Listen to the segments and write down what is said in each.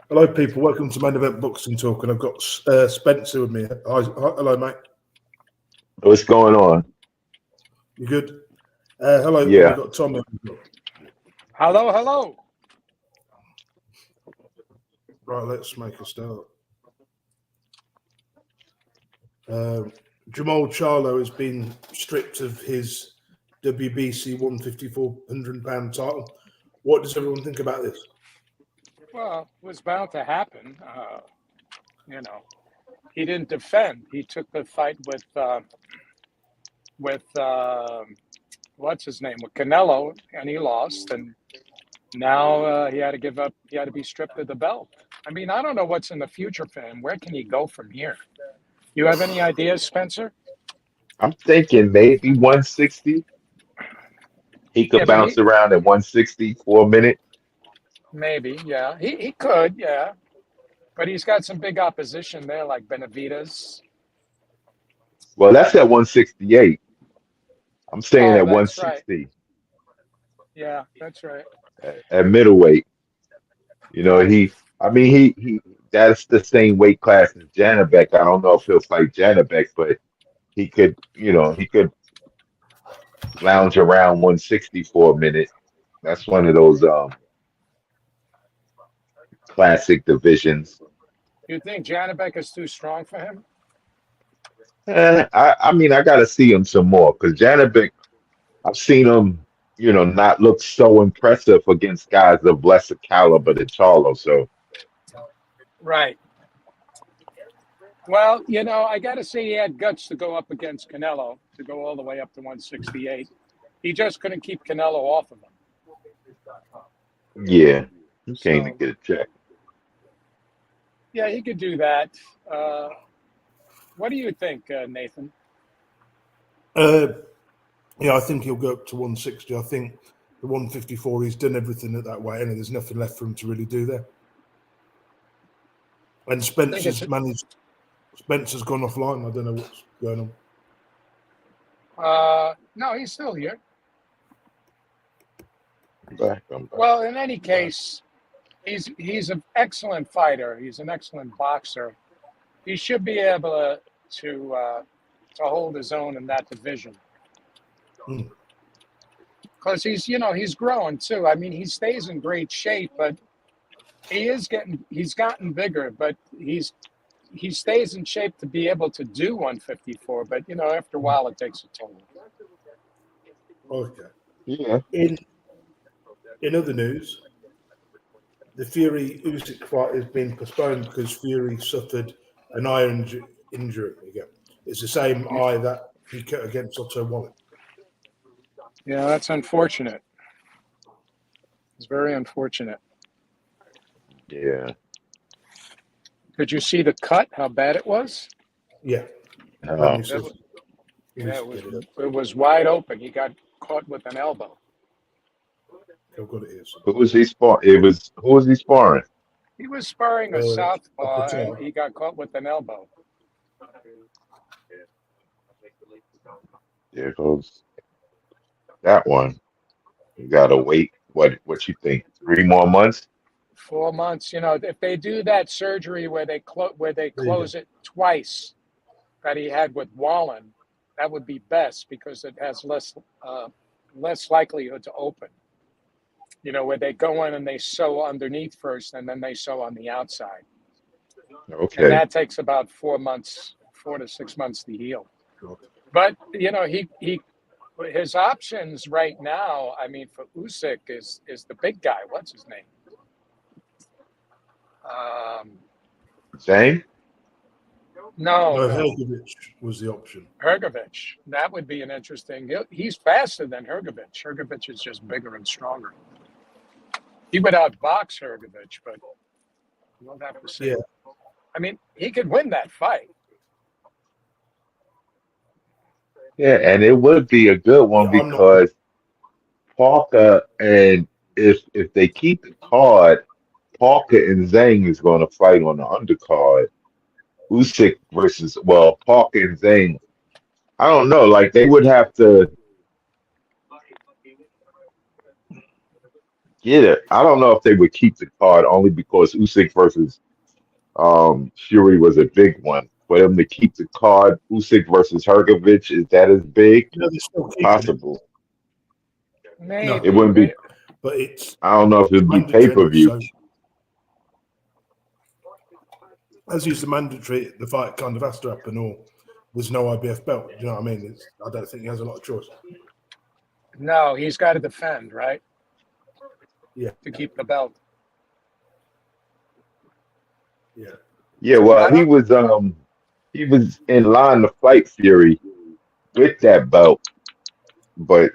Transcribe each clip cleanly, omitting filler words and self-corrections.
Hello, people. Welcome to Main Event Boxing Talk, and I've got Spencer with me. Hello, mate. What's going on? You good? Hello, and Yeah. we've got Tom. Hello, hello. Right, let's make a start. Jamal Charlo has been stripped of his WBC 154 £100 title. What does everyone think about this? Well, it was bound to happen. He didn't defend. He took the fight with what's his name, with Canelo, and he lost. And now he had to give up. He had to be stripped of the belt. I mean, I don't know what's in the future for him. Where can he go from here? You have any ideas, Spencer? I'm thinking maybe 160. He could Yeah, but bounce around at 160 for a minute. maybe, yeah. He could, yeah. But he's got some big opposition there, like Benavidez. Well, that's at 168. I'm saying Oh, at that's right. 160 Yeah, that's right. at middleweight. Right. He that's the same weight class as Janabek. I don't know if he'll fight Janabek, but he could lounge around 160 for a minute. That's one of those classic divisions. You think Janabek is too strong for him? I got to see him some more because Janabek, I've seen him, not look so impressive against guys of lesser caliber than Charlo. So, Right. Well, I got to say he had guts to go up against Canelo, to go all the way up to 168. He just couldn't keep Canelo off of him. yeah, he came to So, get a check. yeah, he could do that. What do you think, Nathan? I think he'll go up to 160. I think the 154, he's done everything at that weight, and there's nothing left for him to really do there. And Spencer's gone offline. I don't know what's going on. No, he's still here. I'm back. Well, in any case, he's an excellent fighter. He's an excellent boxer. He should be able to hold his own in that division. Because he's growing too. I mean, he stays in great shape, but he's gotten bigger, but he stays in shape to be able to do 154. But after a while, it takes a toll. Okay. Yeah. In other news, the Fury Usyk fight has been postponed because Fury suffered an eye injury again. It's the same eye that he cut against Otto Wallen. Yeah, that's unfortunate. It's very unfortunate. Yeah. Did you see the cut? How bad it was? Yeah. It was wide open. He got caught with an elbow. I've got it here. Who was he sparring? Who was he sparring? He was sparring a southpaw, and he got caught with an elbow. There goes that one. You gotta wait. What you think? 3 more months? 4 months. If they do that surgery where they close it twice, that he had with Wallen, that would be best because it has less likelihood to open. Where they go in and they sew underneath first, and then they sew on the outside. Okay. And that takes about 4 to 6 months to heal. But his options right now, I mean, for Usyk is the big guy. What's his name? Zane? No. Hrgovic was the option. Hrgovic. That would be an interesting. He's faster than Hrgovic. Hrgovic is just bigger and stronger. He would outbox Hrgovic, but we'll have to see. Yeah. I mean, he could win that fight. Yeah, and it would be a good one because Parker, and if they keep the card, Parker and Zhang is going to fight on the undercard. Usyk Parker and Zhang. I don't know. Like they would have to Yeah, I don't know if they would keep the card only because Usyk versus Fury was a big one. For them to keep the card, Usyk versus Hergovich, is that as big? You know, they're still keeping it. Possible. No, It wouldn't be. but it's I don't know if it'd be pay mandatory. per view. So, as is the mandatory, the fight kind of has to happen, or there's no IBF belt. Do you know what I mean? I don't think he has a lot of choice. No, he's got to defend, right? Yeah. To keep the belt. Yeah. Yeah, well, he was in line to fight Fury with that belt, but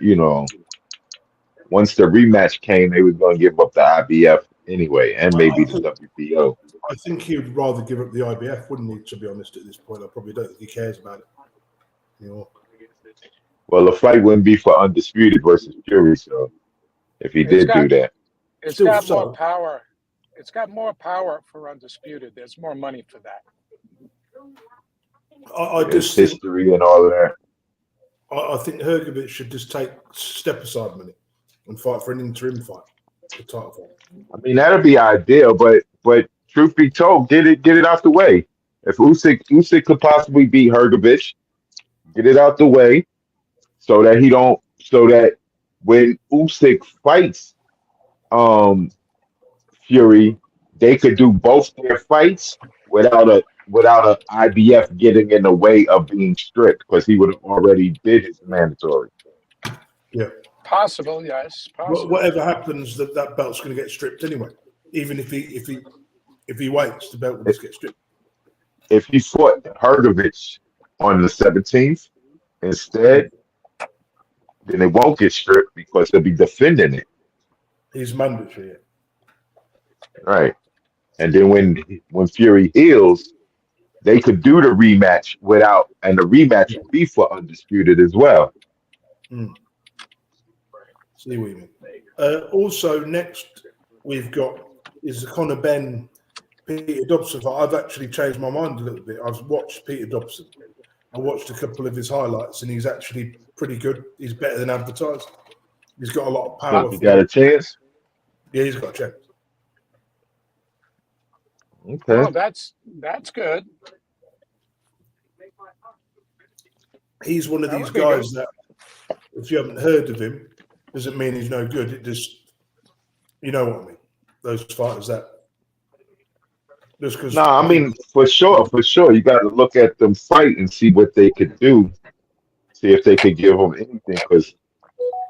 once the rematch came, they was gonna give up the IBF anyway, and maybe the WBO. I think he would rather give up the IBF, wouldn't he? To be honest, at this point, I probably don't think he cares about it anymore. Well, the fight wouldn't be for Undisputed versus Fury, so if he did do that, it's got more power. It's got more power for Undisputed. There's more money for that. I just history and all of that. I think Hergovich should just take step aside money and fight for an interim fight, the title fight. I mean, that'd be ideal, but truth be told, get it out the way. If Usyk could possibly beat Hergovich, get it out the way, so that when Usyk fights Fury, they could do both their fights without a IBF getting in the way of being stripped, because he would have already did his mandatory. Yeah, possible. Yes, possible. Whatever happens, that belt's going to get stripped anyway. Even if he waits, the belt will just get stripped. If he fought Hergovich on the 17th instead, then it won't get stripped because he'll be defending it. He's mandatory. Yeah. Right. And then when Fury heals, they could do the rematch and the rematch would be for Undisputed as well. See what you mean. Also, next we've got is the Conor Benn Peter Dobson fight. I've actually changed my mind a little bit. I've watched Peter Dobson. I watched a couple of his highlights, and he's actually pretty good. He's better than advertised. He's got a lot of power. He got a chance? Yeah, he's got a chance. Okay. Oh, that's good. He's one of these guys that, if you haven't heard of him, doesn't mean he's no good. It just, you know what I mean. Those fighters that just because. No, I mean for sure. You got to look at them fight and see what they could do. See if they could give him anything. Because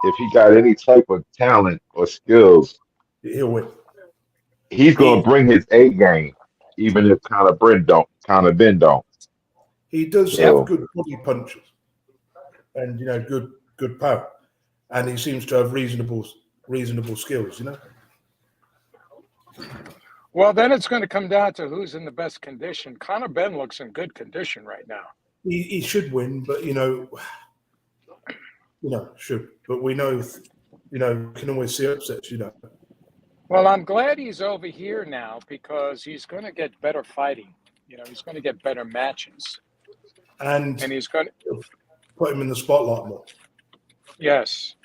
if he got any type of talent or skills, he'll win. He's gonna bring his A game, even if Conor Benn don't. He does have good body punches, and good power, and he seems to have reasonable skills. Well, then it's going to come down to who's in the best condition. Conor Benn looks in good condition right now. He should win, but should. But we know, can always see upsets. Well, I'm glad he's over here now because he's going to get better fighting. He's going to get better matches, and he's going to put him in the spotlight more. Yes,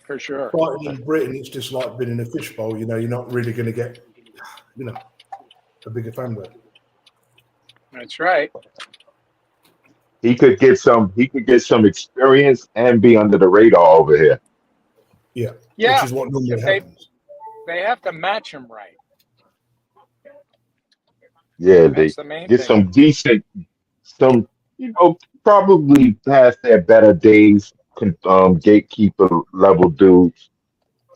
for sure. Fighting in Britain, it's just like being in a fishbowl. You're not really going to get, a bigger fan base. That's right. He could get some experience and be under the radar over here. Yeah. Which is what normally happens. They have to match him right. Yeah, they get some decent, probably past their better days. Gatekeeper level dudes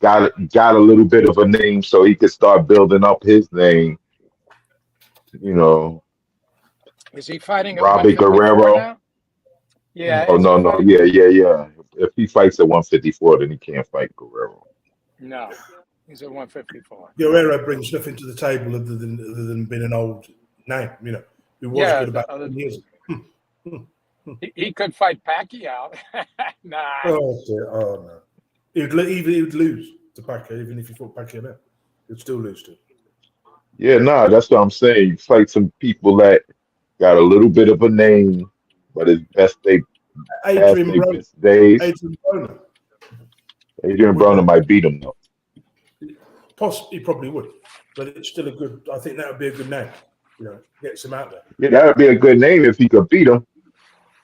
got a little bit of a name, so he could start building up his name. Is he fighting Robbie Guerrero? Now? Yeah. Oh no, yeah. If he fights at 154, then he can't fight Guerrero. No, he's at 154. Guerrero brings nothing to the table other than being an old name. Who was good about 10 years ago. He could fight Pacquiao. Nah. Oh no. He would lose to Pacquiao, even if he fought Pacquiao now. He'd still lose to him. Yeah, that's what I'm saying. You fight some people that got a little bit of a name, but it's best they Adrian Broner might beat him though. Possibly, probably would, but it's still a good. I think that would be a good name. Gets him out there. Yeah, that would be a good name if he could beat him.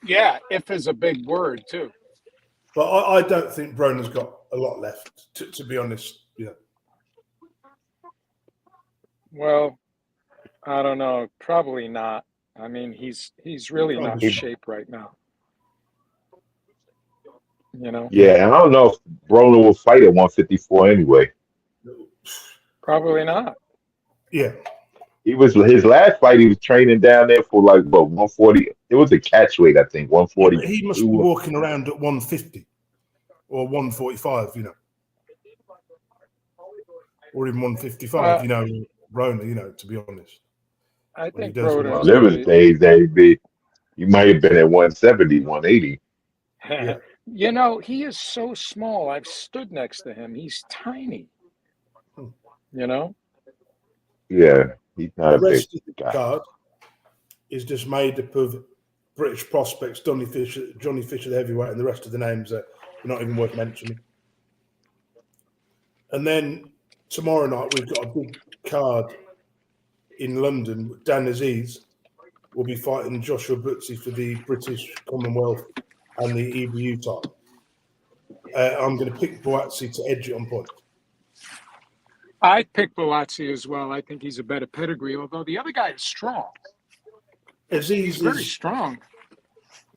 Yeah, if is a big word too. But I don't think Broner's got a lot left. To be honest, Well, I don't know. Probably not. I mean, he's really not in shape right now. Yeah, and I don't know if Broner will fight at 154 anyway. Probably not. Yeah. He was his last fight. He was training down there for 140. It was a catch weight, I think, 140. Yeah, he must be walking around at 150 or 145, or even 155. Broner, to be honest. I think Broner. Liver's days, he might have been at 170, 180. Yeah. He is so small. I've stood next to him. He's tiny. Yeah, he's not a big guy. Card is just made up of British prospects, Johnny Fisher, the heavyweight, and the rest of the names that are not even worth mentioning. And then tomorrow night we've got a big card in London. Dan Aziz will be fighting Joshua Butsy for the British Commonwealth and the EBU title. I'm going to pick Buatsi to edge it on point. I pick Buatsi as well. I think he's a better pedigree, although the other guy is strong. Aziz he's very strong.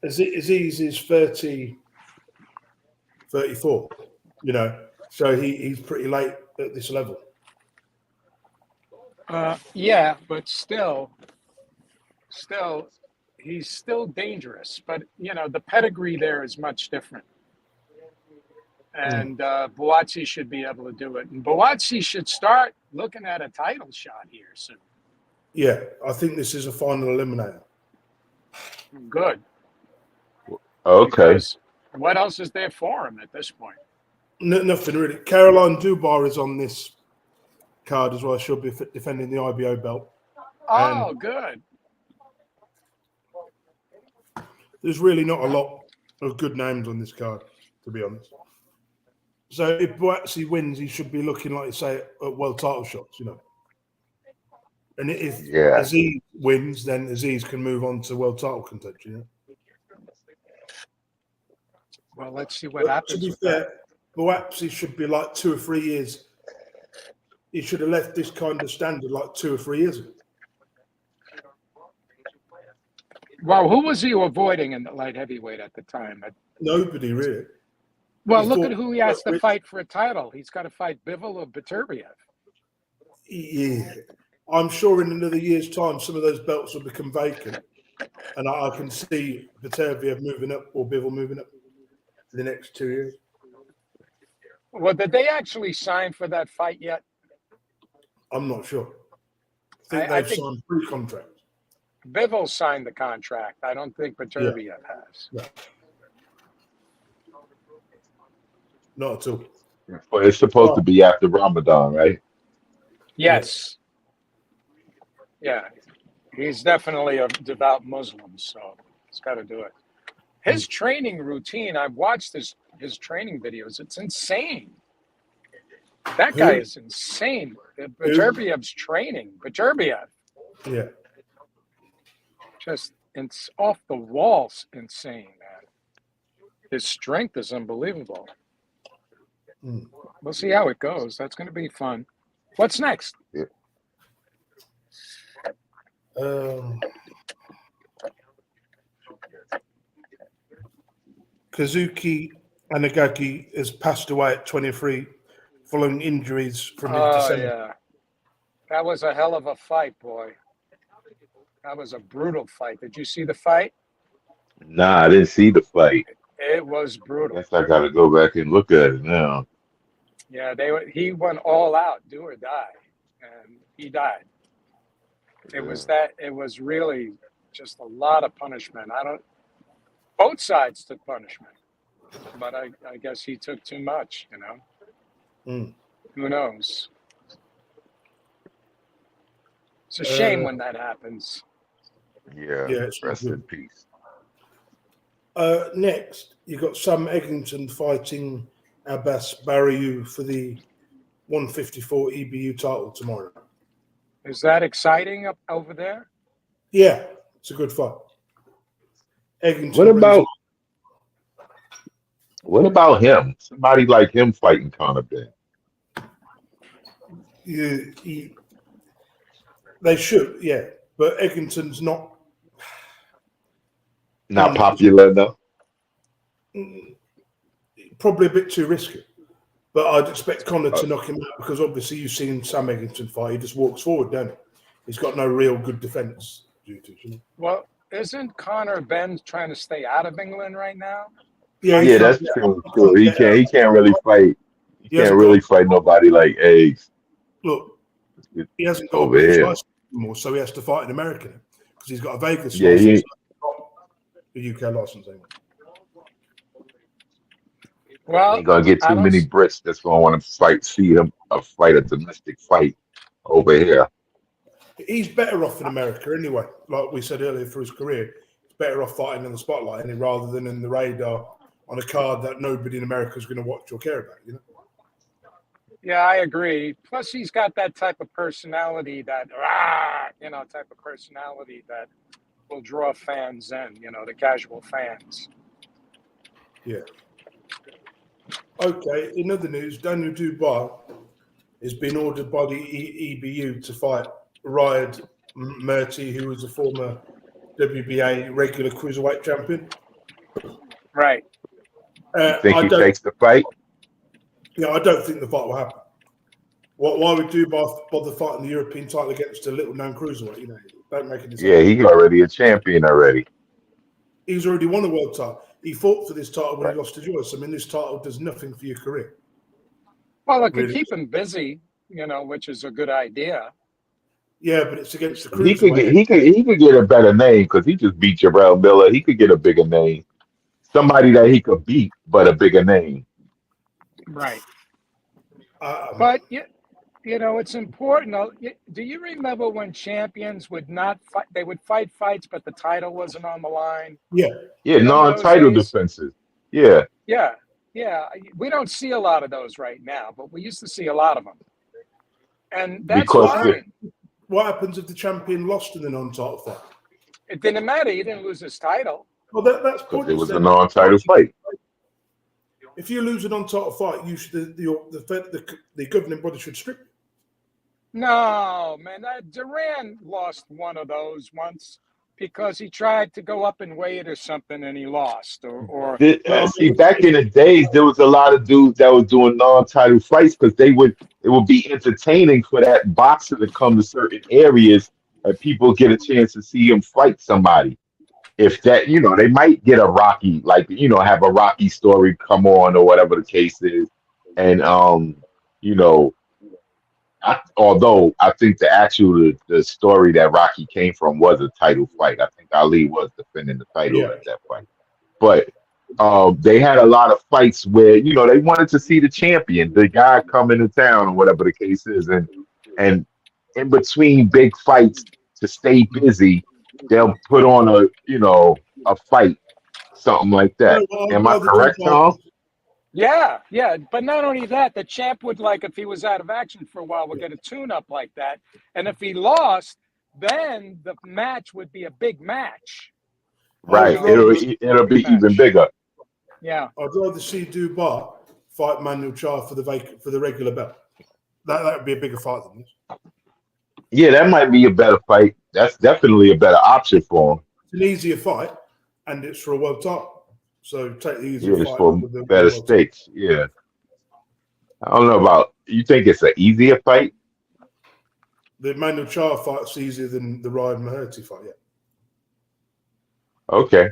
Aziz is 34, so he's pretty late at this level. Yeah, but still, he's still dangerous. But, the pedigree there is much different. And Buatsi should be able to do it. And Buatsi should start looking at a title shot here soon. Yeah, I think this is a final eliminator. Good. Okay. Because what else is there for him at this point? Nothing really. Caroline Dubois is on this card as well. She'll be defending the IBO belt. Oh, good. There's really not a lot of good names on this card, to be honest. So if Buatsi wins, he should be looking, like you say, at world title shots, And if Aziz wins, then Aziz can move on to world title contention. Well, let's see what happens. To be fair, Buatsi should be like 2 or 3 years. He should have left this kind of standard like 2 or 3 years ago. Well, who was he avoiding in the light heavyweight at the time? Nobody, really. Well, look at who he has to fight for a title. He's got to fight Bivol or Beterbiev. Yeah. I'm sure in another year's time, some of those belts will become vacant. And I can see Beterbiev moving up or Bivol moving up for the next 2 years. Well, did they actually sign for that fight yet? I'm not sure. I think they've signed pre-contract. Bivol signed the contract. I don't think Beterbiev has. No. Not at all. But it's supposed to be after Ramadan, right? Yes. Yeah. He's definitely a devout Muslim, so he's got to do it. His training routine, I've watched his training videos. It's insane. That guy is insane. Beterbiev's training. Beterbiev. Yeah. Just it's off the walls insane, man. His strength is unbelievable. We'll see how it goes. That's going to be fun. What's next? Kazuki Anagaki has passed away at 23 following injuries from his December. Yeah. That was a hell of a fight, boy. That was a brutal fight. Did you see the fight? Nah, I didn't see the fight. It was brutal. I guess I got to go back and look at it now. Yeah, he went all out, do or die, and he died. It was really just a lot of punishment. Both sides took punishment, but I guess he took too much, Who knows? It's a shame when that happens. Yeah, rest in peace. Next, you've got Sam Eggington fighting Abbas Barriou for the 154 EBU title tomorrow. Is that exciting up over there? Yeah, it's a good fight. Eggington What about him? Somebody like him fighting Conor Benn. They should, yeah. But Eggington's not popular enough. Probably a bit too risky. But I'd expect Conor to knock him out because obviously you've seen Sam Eggington fight. He just walks forward, don't he? He's got no real good defence duties. You know? Well, isn't Conor Benn trying to stay out of England right now? Yeah, that's true. He can't really fight. He can't really fight nobody like Eggs. Look, he hasn't got over a British here license anymore, so he has to fight in America because he's got a Vegas Yeah, license, the UK license anyway. Well, ain't gonna get too many Brits that's gonna want to see him fight a domestic fight over here. He's better off in America anyway. Like we said earlier, for his career, he's better off fighting in the spotlight rather than in the radar on a card that nobody in America is going to watch or care about. You know. Yeah, I agree. Plus, he's got that type of personality that will draw fans in. You know, the casual fans. Yeah. Okay. In other news, Daniel Dubois has been ordered by the EBU to fight Merhy, who was a former WBA regular cruiserweight champion. Right. You think he takes the fight? Yeah, I don't think the fight will happen. Why would Dubois bother fighting the European title against a little-known cruiserweight? You know, don't make any sense. Yeah, he's already a champion already. He's already won a world title. He fought for this title when he lost to Joyce. I mean, this title does nothing for your career. Well, it could keep him busy, you know, which is a good idea. Yeah, but it's against the cruiserweight. He could get a better name because he just beat Jarrell Miller. He could get a bigger name. Somebody that he could beat, but a bigger name. Right. But, you know, it's important. Do you remember when champions would not fight? They would fight fights, but the title wasn't on the line. Yeah. Yeah, non-title defenses. Yeah. Yeah. Yeah. We don't see a lot of those right now, but we used to see a lot of them. And that's fine. What happens if the champion lost in the non-title fight? It didn't matter. He didn't lose his title. Well, that's because it was a non-title fight. If you lose a non-title fight, you should the governing body should strip you. No, man. Duran lost one of those once because he tried to go up in weight or something and he lost. See, back in the days, there was a lot of dudes that was doing non-title fights because it would be entertaining for that boxer to come to certain areas and people get a chance to see him fight somebody. If that, you know, they might get a Rocky, like, you know, have a Rocky story come on or whatever the case is. And, you know, although I think the story that Rocky came from was a title fight. I think Ali was defending the title at that fight. But they had a lot of fights where, you know, they wanted to see the champion, the guy come into town or whatever the case is. And in between big fights to stay busy, they'll put on a fight, something like that. Am I correct, Tom? Yeah. But not only that, the champ would, like, if he was out of action for a while, would get a tune-up like that. And if he lost, then the match would be a big match. Right. It'll be even bigger. Yeah. I'd rather see Dubois fight Manuel Charr for the regular belt. That would be a bigger fight than this. Yeah, that might be a better fight. That's definitely a better option for him. It's an easier fight, and it's for a world title. So take the easier fight. For better stakes. Yeah. I don't know about. You think it's an easier fight? The Manuel Charr fight's easier than the Ryan Merhy fight. Yeah. Okay.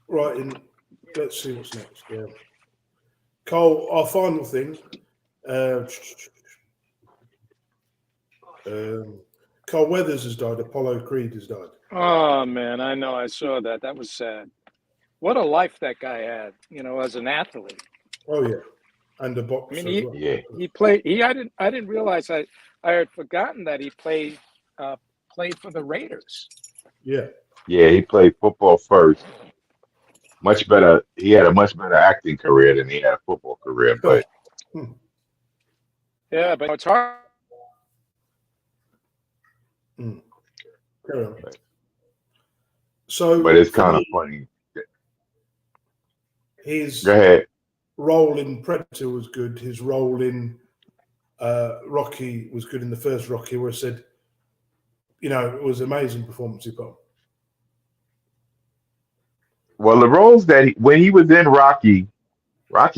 Right. And let's see what's next. Yeah. Cole, our final thing. Carl Weathers has died. Apollo Creed has died. Oh, man, I know. I saw that. That was sad. What a life that guy had, you know, as an athlete. Oh, yeah. And a boxer. I mean, well. He played. I didn't realize I had forgotten that he played for the Raiders. Yeah. Yeah, he played football first. Much better. He had a much better acting career than he had a football career. But Yeah, but it's hard. Carry on. So, But it's for kind of me, funny. his Go ahead. role in Predator was good. His role in Rocky was good in the first Rocky, where I said, it was an amazing performance he put on. Well, the roles that when he was in Rocky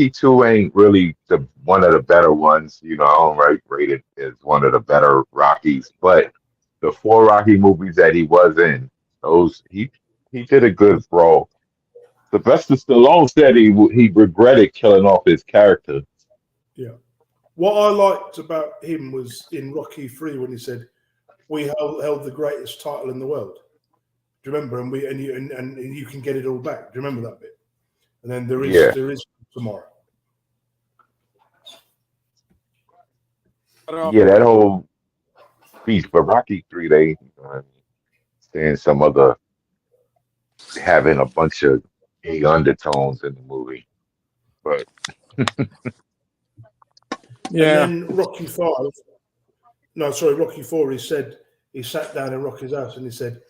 2 ain't really one of the better ones. I don't rate it as one of the better Rockies, but the 4 Rocky movies that he was in, those he did a good role. Sylvester Stallone said he regretted killing off his character. Yeah. What I liked about him was in Rocky 3 when he said, "We held the greatest title in the world." Do you remember? And you can get it all back. Do you remember that bit? And then there is tomorrow. Yeah, that whole speech. But Rocky 3, they saying some other having a bunch of gay undertones in the movie, but Yeah. And then Rocky 4, he sat down in Rocky's house and he said,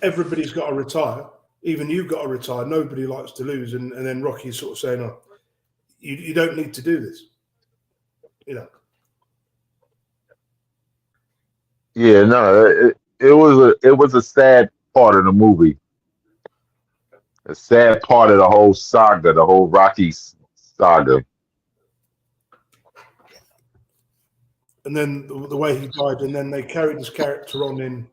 "Everybody's got to retire. Even you've got to retire. Nobody likes to lose." And then Rocky's sort of saying, "Oh, you don't need to do this." Yeah, no, it was a sad part of the movie. A sad part of the whole saga, the whole Rocky saga. And then the way he died, and then they carried his character on in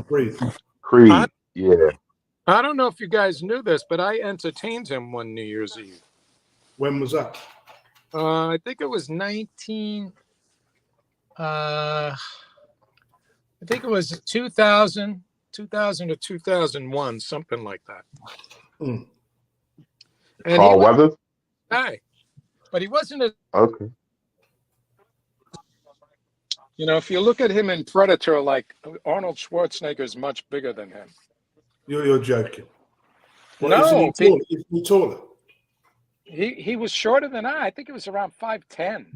Creed. Creed, yeah. I don't know if you guys knew this, but I entertained him one New Year's Eve. When was that? I think it was 2000 or 2001, something like that. Mm. And Carl Weathers? Guy, but he wasn't a. Okay. If you look at him in Predator, like Arnold Schwarzenegger is much bigger than him. You're joking. Well, No, isn't he taller? He was shorter than I. I think it was around 5'10".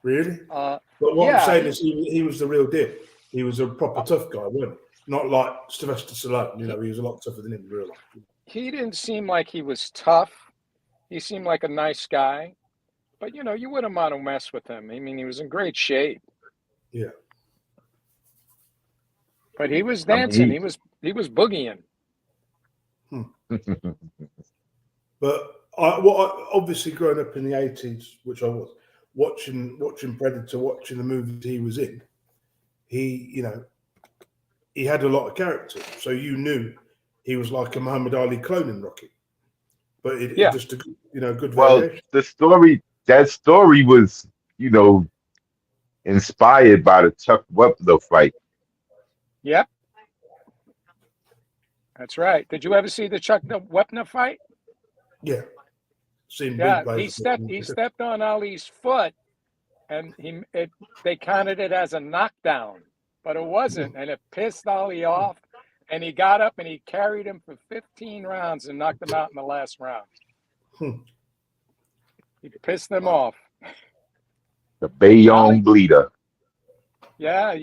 Really? But what I'm saying is he was the real deal. He was a proper tough guy, wasn't he? Not like Sylvester Stallone. He was a lot tougher than him in real life. He didn't seem like he was tough. He seemed like a nice guy. But, you wouldn't want to mess with him. I mean, he was in great shape. Yeah. But he was dancing. He was boogieing. But obviously growing up in the 80s, which I was, watching Predator, watching the movies he was in, he had a lot of character. So you knew he was like a Muhammad Ali clone in Rocky. But it just a good variation. Well, that story was, inspired by the Chuck Wepner fight. Yep. That's right. Did you ever see the Chuck Wepner fight? Yeah. He stepped on Ali's foot, and they counted it as a knockdown, but it wasn't, and it pissed Ali off. And he got up and he carried him for 15 rounds and knocked him out in the last round. He pissed them off. The Bayonne Bleeder. Yeah,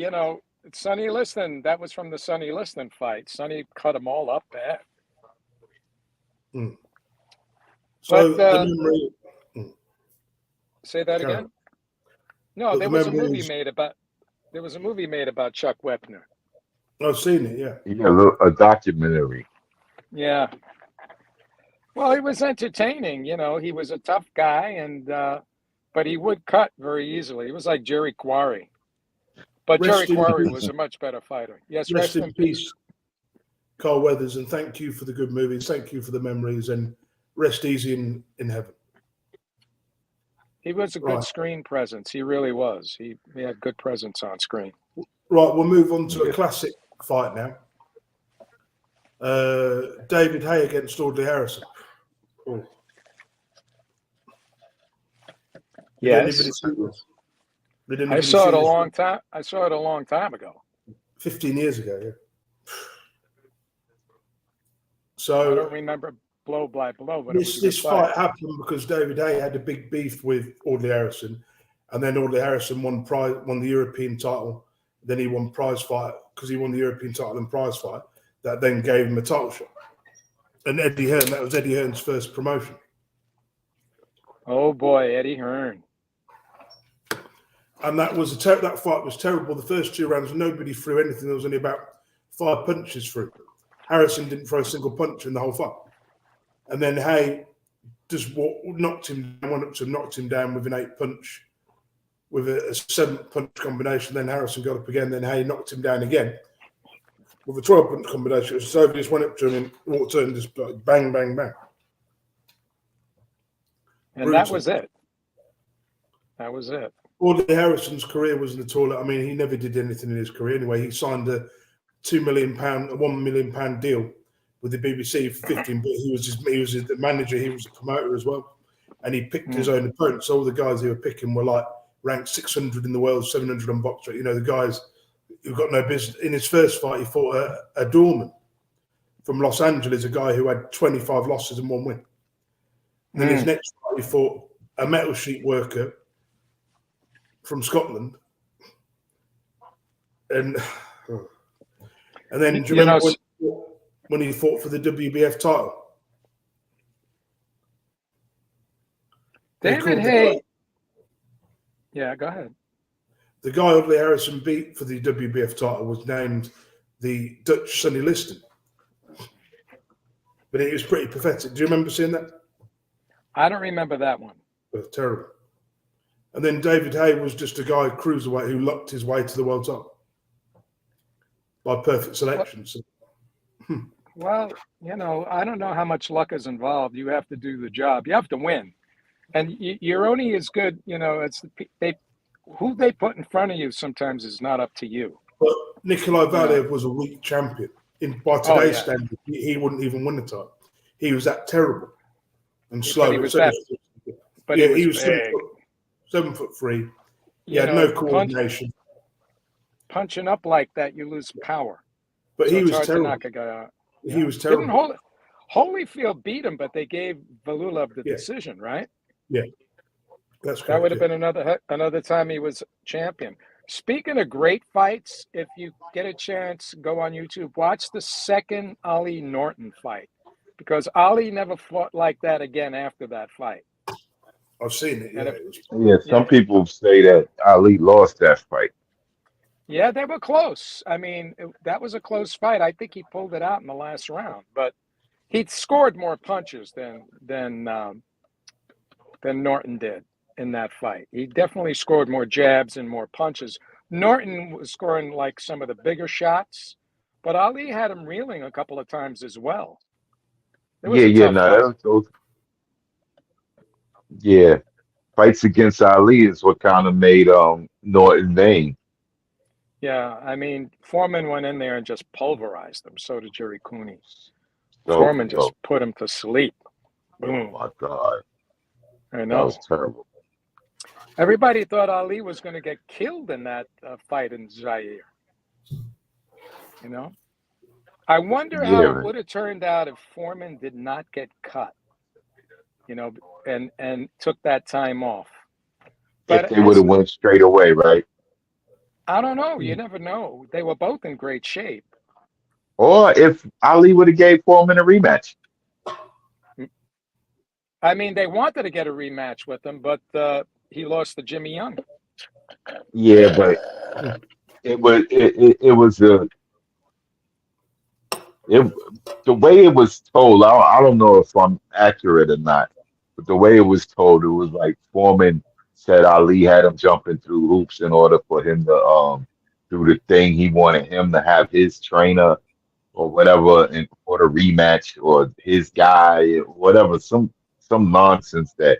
Sonny Liston. That was from the Sonny Liston fight. Sonny cut them all up bad. So but, the memory. Say that again. No, there was a movie made about Chuck Wepner. I've seen it. Yeah. Yeah, a documentary. Yeah. Well, he was entertaining. He was a tough guy, and but he would cut very easily. He was like Jerry Quarry. But Jerry Quarry was a much better fighter. Yes, rest in peace, Carl Weathers, and thank you for the good movies. Thank you for the memories, and rest easy in heaven. He was a good screen presence. He really was. He had good presence on screen. Right, we'll move on to a classic fight now. David Haye against Audley Harrison. Oh. Yes. I saw it a long time. I saw it a long time ago. 15 years ago, yeah. So I don't remember. blow by blow, but it was a This good fight. fight happened because David Haye had a big beef with Audley Harrison, and then Audley Harrison won the European title. Then he won prize fight because he won the European title and prize fight. That then gave him a title shot. And Eddie Hearn, that was Eddie Hearn's first promotion. Oh boy, Eddie Hearn. And that fight was terrible. The first 2 rounds, nobody threw anything. There was only about 5 punches through. Harrison didn't throw a single punch in the whole fight. And then Haye just knocked him down with an 8 punch, with a 7 punch combination. Then Harrison got up again. Then Haye knocked him down again with a 12 punch combination. So he just went up to him and walked in and just like bang, bang, bang. And that was it. That was it. Audley Harrison's career was in the toilet. I mean, he never did anything in his career anyway. He signed a £1 million deal with the BBC for 15, but he was the manager, he was the promoter as well. And he picked his own opponents. All the guys he were picking were like ranked 600 in the world, 700 on box rate. You know, the guys who got no business. In his first fight, he fought a doorman from Los Angeles, a guy who had 25 losses and 1 win. And then his next fight, he fought a metal sheet worker from Scotland. And then do you remember when he fought for the WBF title? David Haye. Yeah, go ahead. The guy Audley Harrison beat for the WBF title was named the Dutch Sonny Liston. But it was pretty pathetic. Do you remember seeing that? I don't remember that one. It was terrible. And then David Haye was just a guy, cruiserweight, who lucked his way to the world title by perfect selection. Well, you know, I don't know how much luck is involved. You have to do the job. You have to win. And you're only as good, you know, it's who they put in front of you sometimes is not up to you. But Nikolai Valiev was a weak champion. By today's standard, he wouldn't even win the title. He was that terrible and slow. But he was he was 7'3". He had no coordination. Punching up like that, you lose power. But so he was hard terrible. To knock a guy out. He was terrible. Holyfield beat him, but they gave Valulov the decision, right? Yeah, that's correct. That would have been another time he was champion. Speaking of great fights, if you get a chance, go on YouTube, watch the second Ali Norton fight, because Ali never fought like that again after that fight. I've seen it. Some people say that Ali lost that fight. Yeah, they were close. I mean, that was a close fight. I think he pulled it out in the last round, but he scored more punches than Norton did in that fight. He definitely scored more jabs and more punches. Norton was scoring like some of the bigger shots, but Ali had him reeling a couple of times as well. Fights against Ali is what kind of made Norton vain. Yeah, I mean, Foreman went in there and just pulverized him. So did Jerry Cooney. Foreman just put him to sleep. Boom. Oh my God. I know. That was terrible. Everybody thought Ali was going to get killed in that fight in Zaire. You know? I wonder how it would have turned out if Foreman did not get cut, you know, and took that time off. But if they would have went straight away, right? I don't know. You never know. They were both in great shape. Or if Ali would have gave Foreman a rematch. I mean, they wanted to get a rematch with him, but he lost to Jimmy Young. Yeah, but the way it was told. I don't know if I'm accurate or not, but the way it was told, it was like Foreman said Ali had him jumping through hoops in order for him to do the thing. He wanted him to have his trainer or whatever for the rematch, or his guy, whatever, some nonsense that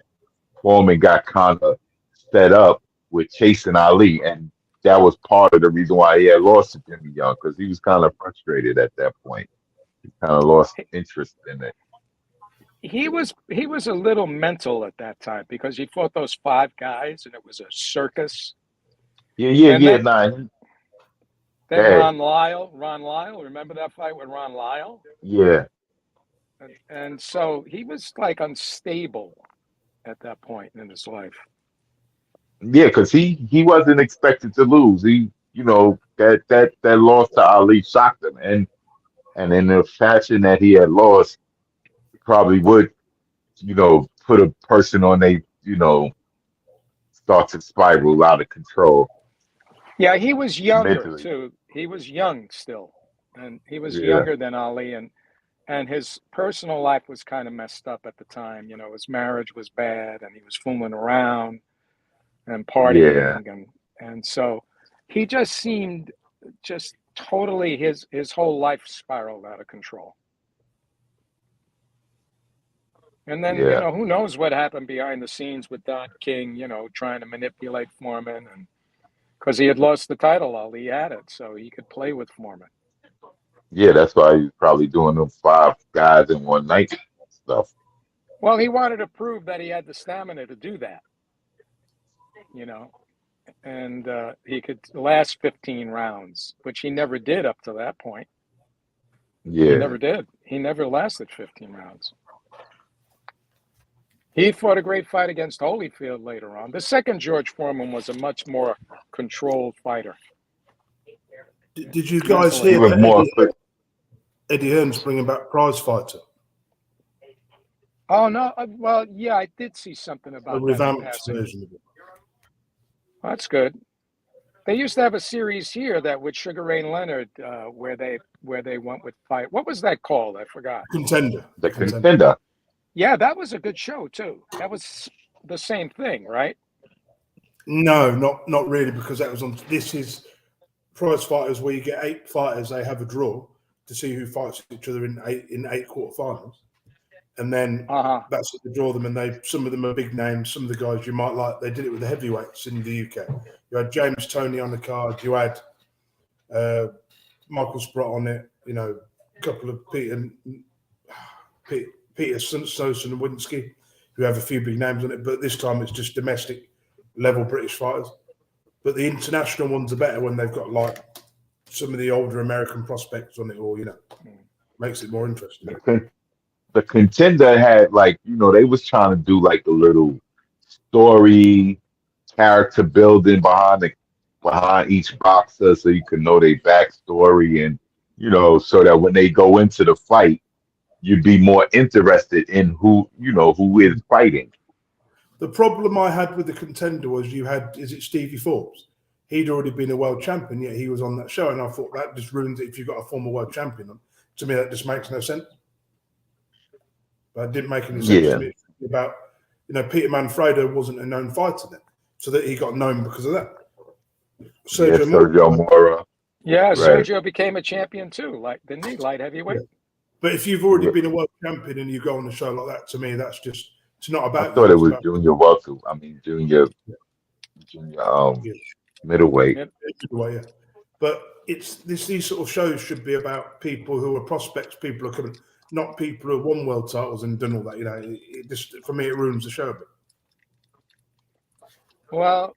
Foreman got kind of set up with chasing Ali, and that was part of the reason why he had lost to Jimmy Young, because he was kind of frustrated at that point. He kind of lost interest in it. He was a little mental at that time because he fought those 5 guys and it was a circus. Then Ron Lyle, remember that fight with Ron Lyle? Yeah. And so he was like unstable at that point in his life. Yeah, because he wasn't expected to lose. That loss to Ali shocked him, and in the fashion that he had lost, probably would put a person on start to spiral out of control. Yeah, he was younger Mentally. too. He was young still, and he was Yeah, younger than Ali, and his personal life was kind of messed up at the time. His marriage was bad, and he was fooling around and yeah, partying, and so he just seemed just totally his whole life spiraled out of control. And then, yeah, who knows what happened behind the scenes with Don King, trying to manipulate Foreman, and because he had lost the title, Ali had it, so he could play with Foreman. yeah. That's why he's probably doing them 5 guys in one night stuff. Well, he wanted to prove that he had the stamina to do that, and he could last 15 rounds, which he never did up to that point. He Yeah, never did. He never lasted 15 rounds. He fought a great fight against Holyfield later on. The second George Foreman was a much more controlled fighter. Did you guys hear even more. Eddie Hearn's bringing back Prize Fighter? Oh no! Well, yeah, I did see something about A that. revamped version of it. Well, that's good. They used to have a series here that with Sugar Ray Leonard, where they went with fight. What was that called? I forgot. Contender. The Contender. Yeah, that was a good show too. That was the same thing, right? No, not really, because that was on. This is Prize Fighters, where you get 8 fighters. They have a draw to see who fights each other in eight quarterfinals, and then that's what they draw them. And some of them are big names. Some of the guys you might like. They did it with the heavyweights in the UK. You had James Toney on the card. You had Michael Sprott on it. A couple of Peter Sosa and Winsky, who have a few big names on it. But this time it's just domestic level British fighters. But the international ones are better when they've got like some of the older American prospects on it, or makes it more interesting. The Contender had they was trying to do like a little story, character building behind each boxer, so you could know their backstory, and so that when they go into the fight, you'd be more interested in who is fighting. The problem I had with the Contender was is it Stevie Forbes? He'd already been a world champion, yet he was on that show, and I thought that just ruins it if you've got a former world champion on. To me, that just makes no sense. But it didn't make any sense to me about, Peter Manfredo wasn't a known fighter then, so that he got known because of that. Sergio Mora. Yeah, right. Sergio became a champion too, didn't he? Light heavyweight. Yeah. But if you've already been a world champion and you go on a show like that, to me, that's just, it's not about. I thought it was junior welter. I mean, junior middleweight. Yeah. But these sort of shows should be about people who are prospects, people who are coming, not people who have won world titles and done all that. It just, for me, it ruins the show a bit. Well,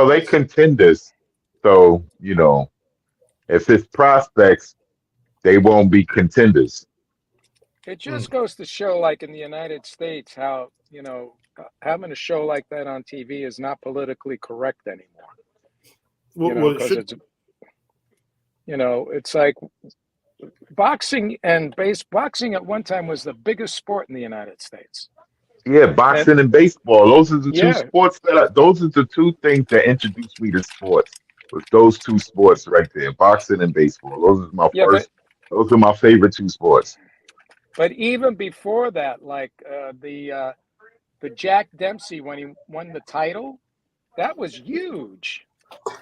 they contenders, so if it's prospects, they won't be contenders. It just goes to show, like in the United States, how having a show like that on TV is not politically correct anymore. It's like boxing and boxing at one time was the biggest sport in the United States. Yeah, boxing and baseball. Those are the two sports those are the two things that introduced me to sports. Was those two sports right there, boxing and baseball. Those are my favorite two sports. But even before that, like the Jack Dempsey when he won the title, that was huge.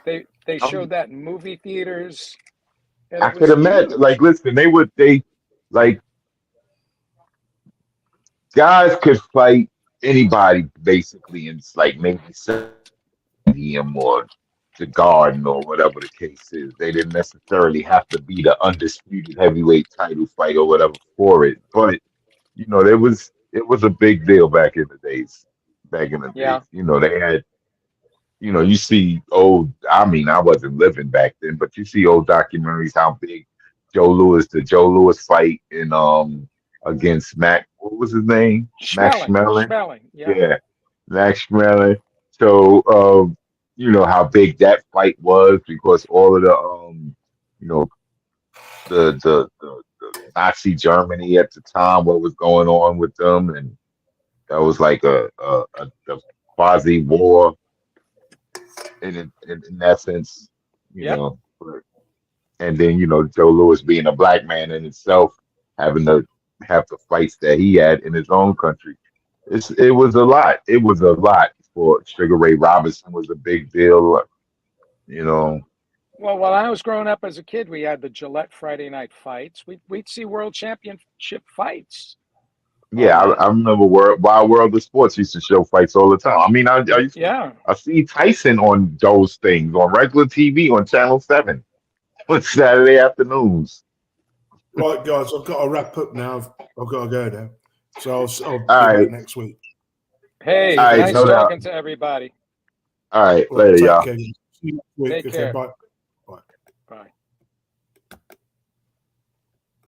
They showed that in movie theaters. I could imagine. Like, listen, guys could fight anybody basically, and it's like maybe him or the Garden or whatever the case is. They didn't necessarily have to be the undisputed heavyweight title fight or whatever for it, but it was a big deal back in the days. They had. You see old. I mean, I wasn't living back then, but you see old documentaries how big the Joe Louis fight in against Mac. What was his name? Max Schmeling. Schmeling. Schmeling. Yeah. Yeah, Max Schmeling. So, you know how big that fight was because all of the, you know, the Nazi Germany at the time, what was going on with them, and that was like a quasi war in essence, you Yep. know. And then Joe Louis being a black man in itself, having to have the fights that he had in his own country. It was a lot. It was a lot for Sugar Ray Robinson was a big deal, you know. Well, while I was growing up as a kid, we had the Gillette Friday night fights. We'd see world championship fights Yeah, on. I remember Wild World of Sports used to show fights all the time. I mean, Yeah. I see Tyson on those things on regular TV on Channel 7 on Saturday afternoons. Right, guys, I've got to wrap up now. I've got to go now. So I'll All be back right, next week. Hey, all right, nice no doubt. talking to everybody. All right, Right, later, take y'all. care. See you next week. Take Okay, care. bye. Bye. Bye.